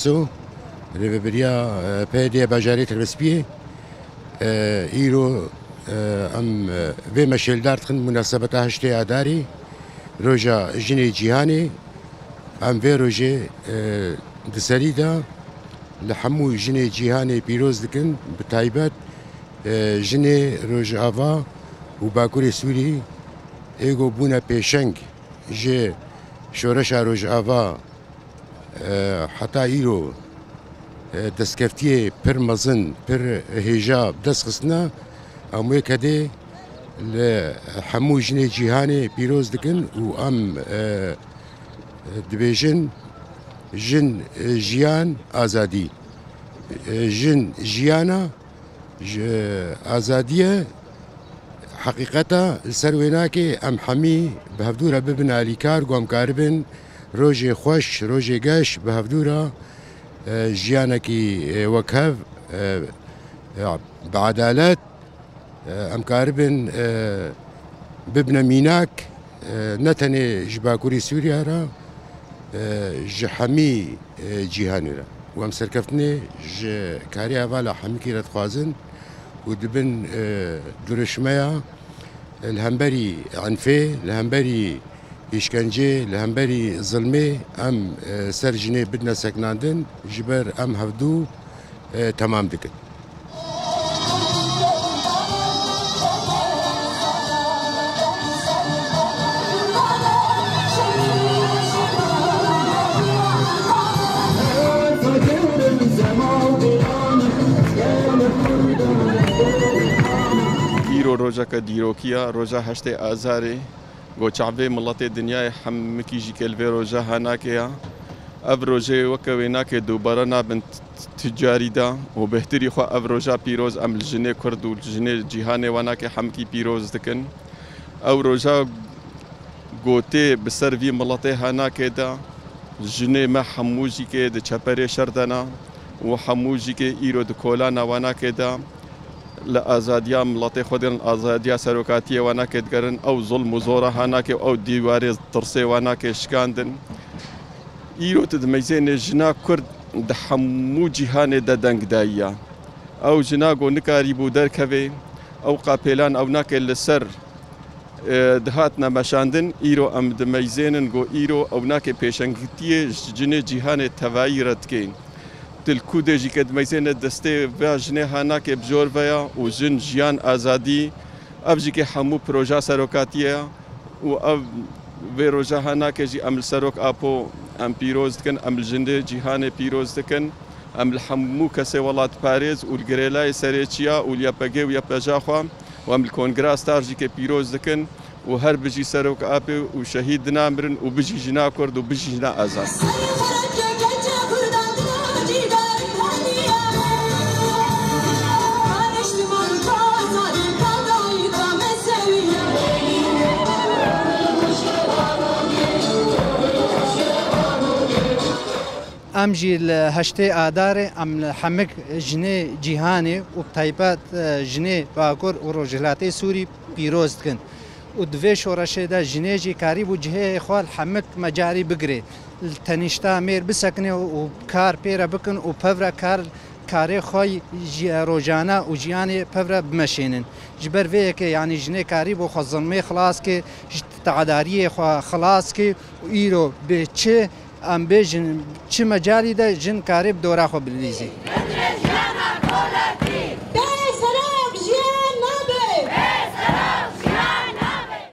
پیکاسو ربریا پیدی بجاری ترسپیه ایرو ام و مشل دارت خن مناسبت هشته آداری روزا جنی جهانی ام و روزه دسریدا لحمو جنی جهانی پیروز دکن بتایبت جنی روز آوا و باکوری سوری ایگو بونا پیشنگ جه شورش روز آوا حتی ایرو دستکفتیه پر مزن پر هجاب دست خستنا اموی کده لحمو جنی جهانی پیروز دکن و ام دبیجن جن جیان آزادی جن جیانا آزادیه حقیقتا السروینا که ام حمی بهفدورا ببن علیکار گوام کاربن روژ خوش روژ گش بهفدورا جیانا کی وکهف بعدالت ام کاربن ببن میناک نتنه جباكوري سوريا را جحمي جيهاني را وام سركفتني ج كاريا فالا حمي كي رتخوازن ودبن درشميا الهمبري عنفي الهمبري إشكنجي الهمبري ظلمي ام سرجني بدنا سكناندن جبر ام هفدو تمام دكت روزا كديروكيا روزا هشتي آزاري گو چعبه ملت دنیا هم مکیجی کلوی روزا هناکیا اب روزه وکوینا که دوباره نابن تجاری دا و بهتری خو اب روزا پیروز ام الجنه کرد و الجنه جهان وانا که هم کی پیروز دکن او روزا گوته بسر وی ملت هناکه دا جنه ما حموجی که د چپره شردنا و حموجی که ایرو د کولانا وانا که دا لآزادیا ملت خودن آزادیا سروکاتی وانا که دگرن او ظلم و زوره هانا که او دیواری ترسه وانا که شکاندن ایرو تدمیزین جنا کرد ده حمو جهان ده دنگ دایا او جنا گو نکاری بودر کوی او قاپیلان او ناکه لسر دهاتنا مشاندن ایرو ام دمیزینن گو ایرو او ناکه پیشنگتی جنه جهان توایی رد کین تلکوده جی که دمیزین دسته و جنه هانا که بجور ویا و جن جیان آزادی اب جی که همو پروژه سروکاتیه و اب و روژه هانا که جی عمل سروک آپو ام پیروز دکن ام جنده جهان پیروز دکن ام الحمو کسی ولات پاریز و الگریلای سریچیا و لیاپگه و لیاپجا خوام و ام الکنگراس تار جی که پیروز دکن و هر بجی سروک آپی و شهید نامرن و بجی جنا کرد و بجی جنا آزاد ام جی هشته آداره ام حمک جنه جهانی و بتایبات جنه باکور و رجلاتی سوری پیروز کن و دوی شورشه دا جنه جی کاری و جهه خوال حمک مجاری بگره تنشتا میر بسکنه و کار پیرا بکن و پورا کاری خوی روزانه و جیانی پورا بمشینن جبر وی که یعنی جنه کاری و خزنمی خلاص که تعداری خلاص که و ایرو به چه ام بیجن چه مجالی ده جن کاری بدورا خو بلیزی